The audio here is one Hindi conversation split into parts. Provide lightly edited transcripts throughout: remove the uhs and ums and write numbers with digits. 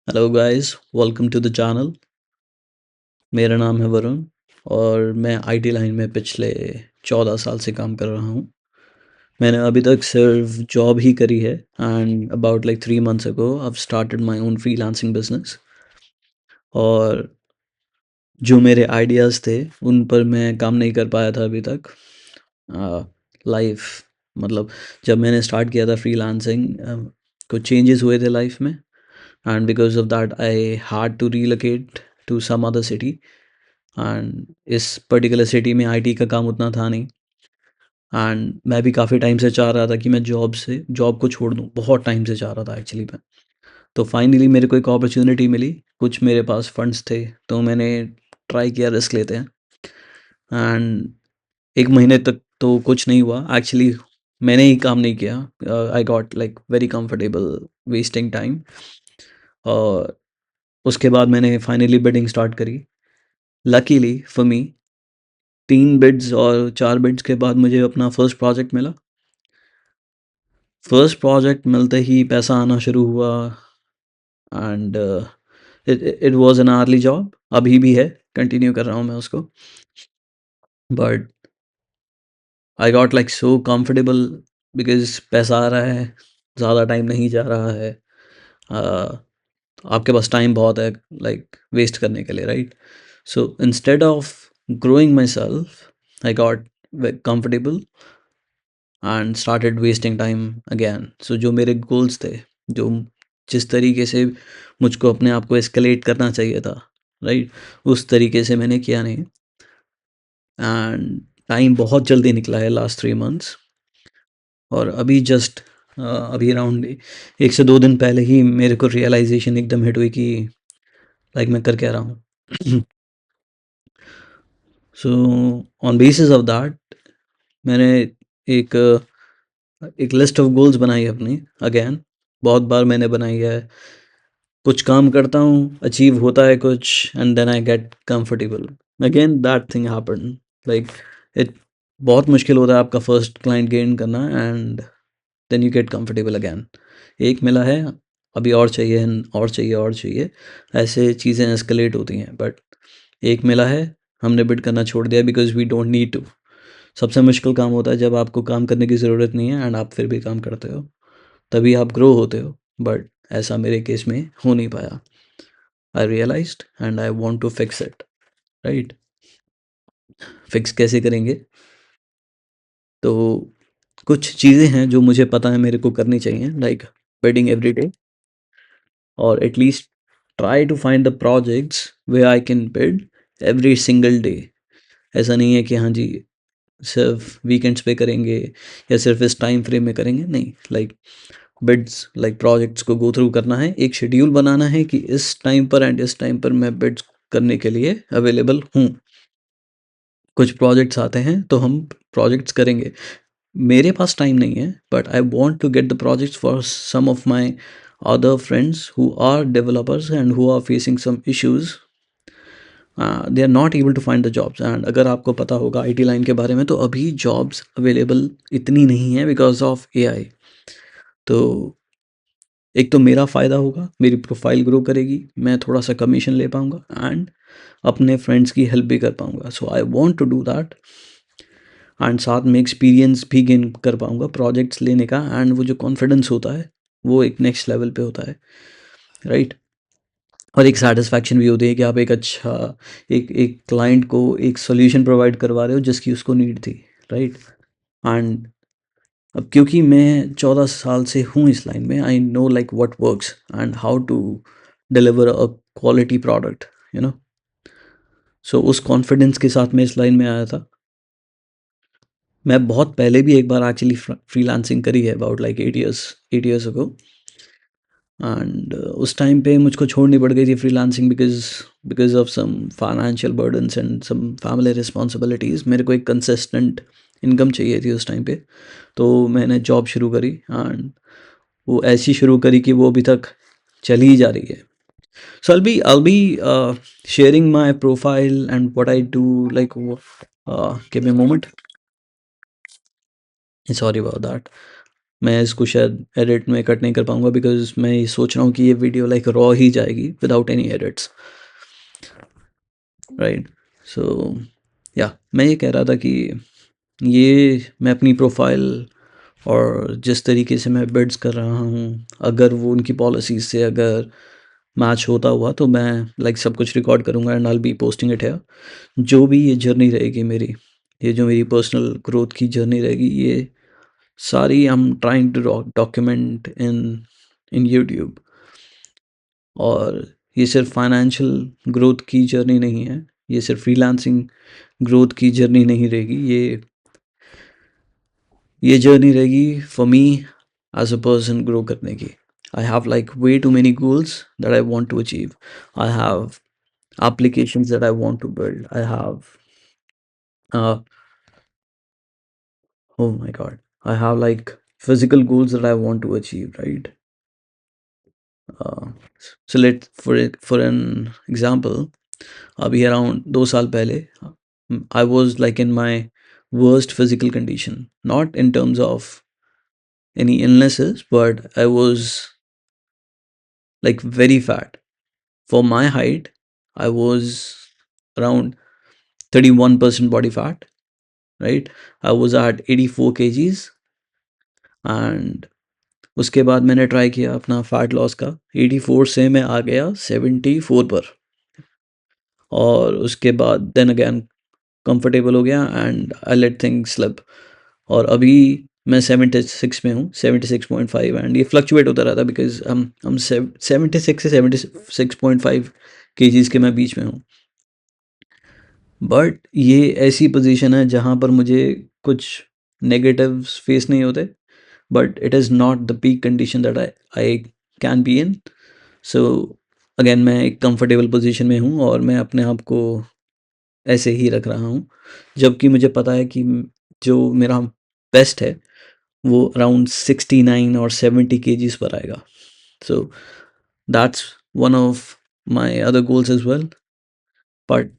Hello guys, welcome to the channel. मेरा नाम है वरुण और मैं आईटी लाइन में पिछले 14 साल से काम कर रहा हूँ। मैंने अभी तक सिर्फ जॉब ही करी है and about like 3 months ago I started my own freelancing business. और जो मेरे आइडियाज़ थे उन पर मैं काम नहीं कर पाया था अभी तक। लाइफ मतलब जब मैंने स्टार्ट किया था फ्रीलांसिंग, कुछ चेंजेस हुए थे लाइफ में and because of that I had to relocate to some other city. And इस पर्टिकुलर सिटी में आईटी का काम उतना था नहीं एंड मैं भी काफ़ी टाइम से चाह रहा था कि मैं जॉब को छोड़ दूँ। बहुत टाइम से चाह रहा था एक्चुअली मैं। तो फाइनली मेरे को एक अपॉर्चुनिटी मिली, कुछ मेरे पास फंड्स थे तो मैंने ट्राई किया, रिस्क लेते हैं। एंड 1 महीने तक तो कुछ नहीं हुआ एक्चुअली। मैंने ही काम नहीं किया। I got like very comfortable wasting time. और उसके बाद मैंने फाइनली बिडिंग स्टार्ट करी। लकीली फॉर मी 3 बिड्स और 4 बिड्स के बाद मुझे अपना फर्स्ट प्रोजेक्ट मिला। फर्स्ट प्रोजेक्ट मिलते ही पैसा आना शुरू हुआ and it was an hourly job, अभी भी है, कंटिन्यू कर रहा हूँ मैं उसको। But I got like so comfortable because पैसा आ रहा है, ज़्यादा टाइम नहीं जा रहा है। uh, आपके पास टाइम बहुत है लाइक वेस्ट करने के लिए, right? So instead of growing myself I got comfortable and started wasting time again. So जो मेरे गोल्स थे, जो जिस तरीके से मुझको अपने आप को एस्केलेट करना चाहिए था, राइट, उस तरीके से मैंने किया नहीं। एंड टाइम बहुत जल्दी निकला है लास्ट 3 मंथ्स। और अभी जस्ट अभी अराउंड 1 से 2 दिन पहले ही मेरे को रियलाइजेशन एकदम हिट हुई कि लाइक मैं कर क्या रहा हूँ। So on basis of that मैंने एक एक लिस्ट ऑफ गोल्स बनाई अपनी अगेन। बहुत बार मैंने बनाई है, कुछ काम करता हूँ, अचीव होता है कुछ and then I get comfortable again. That thing happen like it. बहुत मुश्किल होता है आपका फर्स्ट क्लाइंट गेन करना and then you get comfortable again. एक मिला है, अभी और चाहिए और चाहिए और चाहिए, ऐसे चीज़ें एस्केलेट होती हैं। बट एक मिला है, हमने बिड करना छोड़ दिया because we don't need to. सबसे मुश्किल काम होता है जब आपको काम करने की ज़रूरत नहीं है एंड आप फिर भी काम करते हो, तभी आप ग्रो होते हो। बट ऐसा मेरे केस में हो नहीं पाया। I realised and I want to fix it, right? Fix कैसे करेंगे? तो कुछ चीज़ें हैं जो मुझे पता है मेरे को करनी चाहिए, लाइक बिडिंग एवरी डे, और at least try to find the projects way I can bid every single day. ऐसा नहीं है कि हाँ जी सिर्फ वीकेंड्स पे करेंगे या सिर्फ इस टाइम फ्रेम में करेंगे, नहीं। लाइक बिड्स, लाइक प्रोजेक्ट्स को गो थ्रू करना है, एक शेड्यूल बनाना है कि इस टाइम पर एंड इस टाइम पर मैं बिड्स करने के लिए अवेलेबल हूँ। कुछ प्रोजेक्ट्स आते हैं तो हम प्रोजेक्ट्स करेंगे। मेरे पास टाइम नहीं है but I want to get the projects for some of my other friends who are developers and who are facing some issues. They are not able to find the jobs. And अगर आपको पता होगा आईटी लाइन के बारे में, तो अभी जॉब्स अवेलेबल इतनी नहीं है बिकॉज ऑफ एआई। तो एक तो मेरा फ़ायदा होगा, मेरी प्रोफाइल ग्रो करेगी, मैं थोड़ा सा कमीशन ले पाऊँगा एंड अपने फ्रेंड्स की हेल्प भी कर पाऊँगा। So I want to do that and साथ में एक्सपीरियंस भी गेन कर पाऊँगा प्रोजेक्ट्स लेने का। एंड वो जो कॉन्फिडेंस होता है वो एक नेक्स्ट लेवल पे होता है, राइट? और एक सैटिस्फैक्शन भी होती है कि आप एक अच्छा एक एक क्लाइंट को एक सॉल्यूशन प्रोवाइड करवा रहे हो जिसकी उसको नीड थी, राइट? एंड अब क्योंकि मैं 14 साल से हूँ इस लाइन में, I know like what works and how to deliver a quality product, you know. So उस कॉन्फिडेंस के साथ मैं इस लाइन में आया था। मैं बहुत पहले भी एक बार एक्चुअली फ्रीलांसिंग करी है, अबाउट लाइक 8 years अगो। एंड उस टाइम पे मुझको छोड़नी पड़ गई थी freelancing because because of some financial burdens and some family responsibilities. मेरे को एक कंसिस्टेंट इनकम चाहिए थी उस टाइम पे, तो मैंने जॉब शुरू करी एंड वो ऐसी शुरू करी कि वो अभी तक चल ही जा रही है। सो I'll be sharing my profile and what I do, like give me a moment, sorry about that. मैं इसको शायद एडिट में कट नहीं कर पाऊँगा बिकॉज़ मैं ये सोच रहा हूँ कि ये वीडियो लाइक रॉ ही जाएगी विदाउट एनी एडिट्स, राइट? सो या मैं ये कह रहा था कि ये मैं अपनी प्रोफ़ाइल और जिस तरीके से मैं बिड्स कर रहा हूँ, अगर वो उनकी पॉलिसीज़ से अगर मैच होता हुआ तो मैं लाइक सब कुछ रिकॉर्ड करूँगा and I will be posting it here. जो भी ये जर्नी रहेगी मेरी, ये जो मेरी पर्सनल ग्रोथ की जर्नी रहेगी, ये सारी I am trying to document in YouTube. और ये सिर्फ फाइनेंशियल ग्रोथ की जर्नी नहीं है, ये सिर्फ फ्रीलांसिंग ग्रोथ की जर्नी नहीं रहेगी, ये जर्नी रहेगी for me as a person grow करने की। I have like way too many goals that I want to achieve. I have applications that I want to build. I have, oh my God, I have like physical goals that I want to achieve, right? Uh, so for an example, अभी around 2 साल पहले, I was like in my worst physical condition, not in terms of any illnesses, but I was like very fat. For my height, I was around 31% body fat, right? I was at 84 kgs and उसके बाद मैंने ट्राई किया अपना फैट लॉस का। 84 से मैं आ गया 74 पर, और उसके बाद देन अगेन कंफर्टेबल हो गया and I let things slip. और अभी मैं 76 में हूँ, 76.5, एंड ये फ्लक्चुएट होता रहता है बिकॉज हम 76 से 76.5 केजीज़ के मैं बीच में हूँ। बट ये ऐसी पोजीशन है जहाँ पर मुझे कुछ नेगेटिव्स फेस नहीं होते, but it is not the peak condition that I can be in. So again मैं एक कंफर्टेबल पोजीशन में हूँ और मैं अपने आप को ऐसे ही रख रहा हूँ, जबकि मुझे पता है कि जो मेरा बेस्ट है वो अराउंड 69 और 70 केजीज़ पर आएगा। So that's one of my other goals as well, but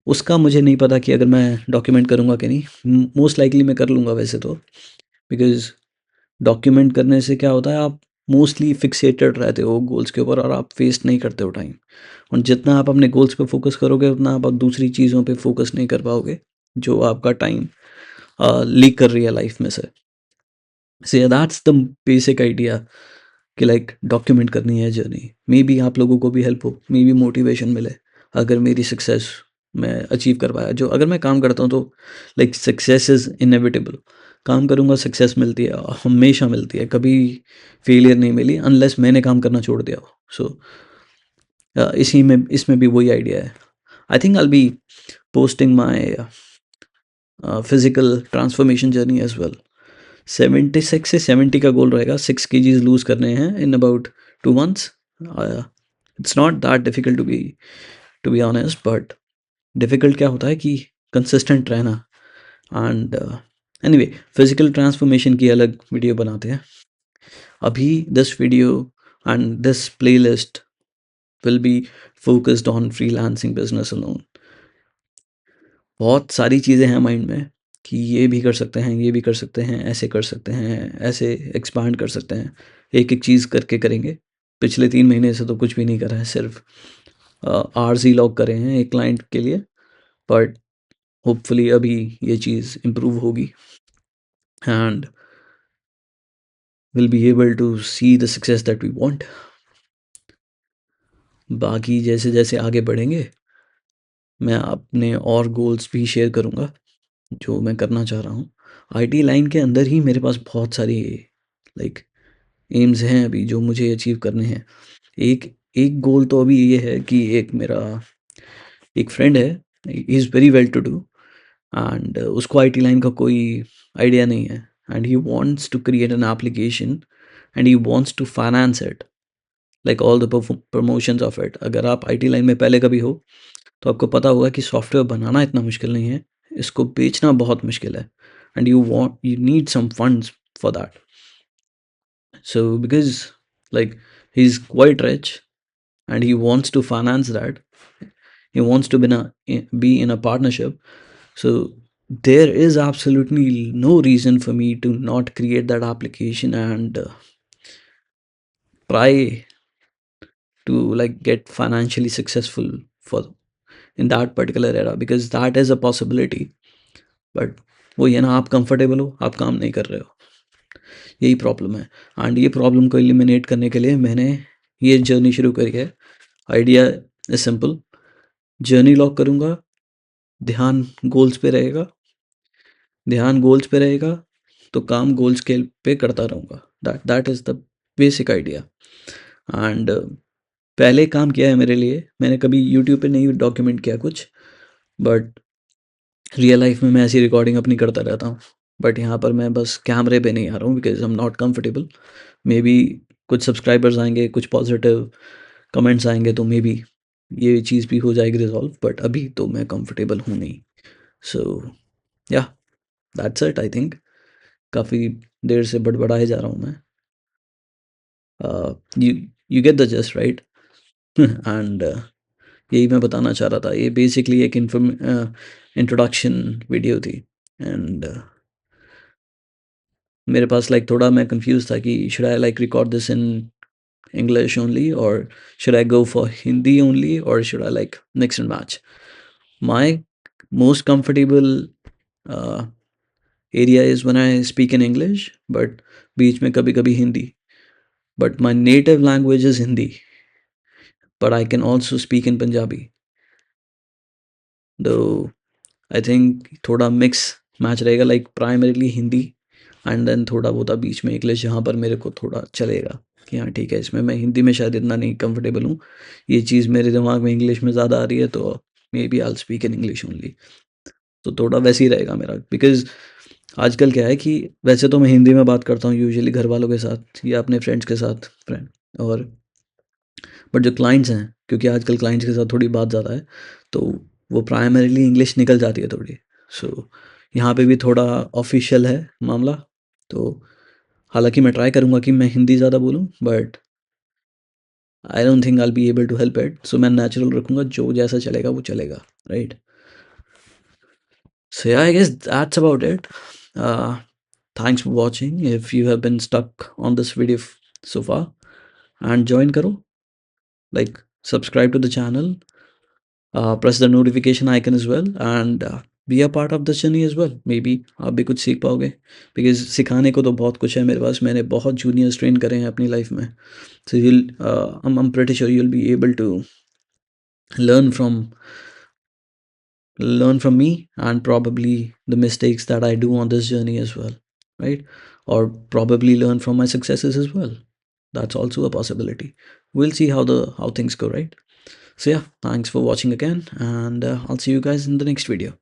उसका मुझे नहीं पता कि अगर मैं डॉक्यूमेंट करूँगा कि नहीं। मोस्ट लाइकली मैं कर लूँगा वैसे तो, बिकॉज़ डॉक्यूमेंट करने से क्या होता है, आप मोस्टली फिक्सेटेड रहते हो गोल्स के ऊपर और आप वेस्ट नहीं करते हो टाइम। और जितना आप अपने गोल्स पे फोकस करोगे उतना आप दूसरी चीज़ों पे फोकस नहीं कर पाओगे जो आपका टाइम लीक कर रही है लाइफ में से। So that's the basic idea कि लाइक डॉक्यूमेंट करनी है जर्नी। मे बी आप लोगों को भी हेल्प हो, मे बी मोटिवेशन मिले अगर मेरी सक्सेस मैं अचीव कर पाया। जो अगर मैं काम करता हूँ तो लाइक सक्सेस इज़ इनएविटेबल। काम करूँगा सक्सेस मिलती है, हमेशा मिलती है, कभी फेलियर नहीं मिली अनलेस मैंने काम करना छोड़ दिया हो। सो इसी में इसमें भी वही आइडिया है। I think I be posting my physical transformation journey as well. 76 से 70 का गोल रहेगा, 6 केजीज लूज़ करने हैं in about 2 months। It's not that difficult to be honest, but difficult क्या होता है कि कंसिस्टेंट रहना। एंड एनीवे, फिजिकल ट्रांसफॉर्मेशन की अलग वीडियो बनाते हैं। अभी this video and this playlist will be focused on freelancing business alone. बहुत सारी चीज़ें हैं माइंड में कि ये भी कर सकते हैं, ये भी कर सकते हैं, ऐसे कर सकते हैं, ऐसे एक्सपांड कर सकते हैं। एक-एक चीज़ करके करेंगे। पिछले 3 महीने से तो कुछ भी नहीं करा है, सिर्फ आरज़ी लॉग करे हैं एक क्लाइंट के लिए, बट होपफुली अभी ये चीज़ इम्प्रूव होगी and will be able to see the success that we want. बाकी जैसे-जैसे आगे बढ़ेंगे, मैं अपने और गोल्स भी शेयर करूँगा, जो मैं करना चाह रहा हूँ। आईटी लाइन के अंदर ही मेरे पास बहुत सारी लाइक एम्स हैं अभी जो मुझे अचीव करने हैं। एक एक गोल तो अभी ये है कि एक मेरा एक फ्रेंड है, he is very well to do and उसको आईटी लाइन का कोई आइडिया नहीं है and he wants to create an application and he wants to finance it, like all the promotions of it. अगर आप आईटी लाइन में पहले कभी हो तो आपको पता होगा कि सॉफ्टवेयर बनाना इतना मुश्किल नहीं है, इसको बेचना बहुत मुश्किल है and you need some funds for that. So because like he's quite rich and he wants to finance that, he wants to be in a partnership. So there is absolutely no reason for me to not create that application and try to like get financially successful for in that particular era, because that is a possibility. But वो ये ना, आप कंफर्टेबल हो, आप काम नहीं कर रहे हो, यही प्रॉब्लम है। एंड ये प्रॉब्लम को एलिमिनेट करने के लिए मैंने ये जर्नी शुरू करी है। Idea is simple, journey lock करूँगा, ध्यान गोल्स पे रहेगा, ध्यान गोल्स पे रहेगा तो काम गोल स्केल पे करता रहूँगा। That is the basic idea. And पहले काम किया है मेरे लिए, मैंने कभी यूट्यूब पे नहीं डॉक्यूमेंट किया कुछ, बट रियल लाइफ में मैं ऐसी रिकॉर्डिंग अपनी करता रहता हूँ। बट यहाँ पर मैं बस कैमरे पे नहीं आ रहा हूँ because I am not comfortable. May be कुछ सब्सक्राइबर्स आएंगे, कुछ पॉजिटिव कमेंट्स आएंगे तो मे बी ये चीज़ भी हो जाएगी रिजॉल्व, बट अभी तो मैं कंफर्टेबल हूँ नहीं। सो या दैट्स इट आई थिंक। काफ़ी देर से बड़बड़ाए जा रहा हूँ मैं। You you get the just right. And यही मैं बताना चाह रहा था। ये बेसिकली एक इंट्रोडक्शन वीडियो थी। एंड मेरे पास लाइक थोड़ा मैं कंफ्यूज था कि should I like record this in English only, or should I go for Hindi only, or should I like mix and match? My most comfortable uh, area is when I speak in English, but बीच में कभी कभी Hindi. But my native language is Hindi, but I can also speak in Punjabi. Though I think थोड़ा मिक्स मैच रहेगा, like primarily Hindi and then थोड़ा बहुत बीच में इंग्लिश, जहाँ पर मेरे को थोड़ा चलेगा कि हाँ ठीक है, इसमें मैं हिंदी में शायद इतना नहीं कंफर्टेबल हूँ, ये चीज़ मेरे दिमाग में इंग्लिश में ज़्यादा आ रही है, तो maybe I speak in English only. तो थोड़ा वैसे ही रहेगा मेरा, बिकॉज आजकल क्या है कि वैसे तो मैं हिंदी में बात करता हूँ यूजुअली घर वालों के साथ या अपने फ्रेंड्स के साथ, फ्रेंड और बट जो क्लाइंट्स हैं, क्योंकि आजकल क्लाइंट्स के साथ थोड़ी बात ज़्यादा है, तो वो प्राइमरीली इंग्लिश निकल जाती है थोड़ी। सो यहाँ पे भी थोड़ा ऑफिशियल है मामला। तो हालांकि मैं ट्राई करूँगा कि मैं हिंदी ज़्यादा बोलूँ, but I don't think I be able to help it. So मैं नेचुरल रखूँगा, जो जैसा चलेगा वो चलेगा, right. So I guess that's about it. Thanks for watching. If you have been stuck on this video so far, and join करो, like subscribe to the channel, press the notification icon as well, and be a part of this journey as well. Maybe आप भी कुछ सीख पाओगे, because सिखाने को तो बहुत कुछ है मेरे पास। मैंने बहुत जूनियर्स ट्रेन करे हैं अपनी लाइफ में। So I'm pretty sure you'll be able to learn from learn from me, and probably the mistakes that I do on this journey as well, right? Or probably learn from my successes as well. That's also a possibility. We'll see how things go, right? So yeah, thanks for watching again, and I'll see you guys in the next video.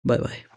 Bye bye.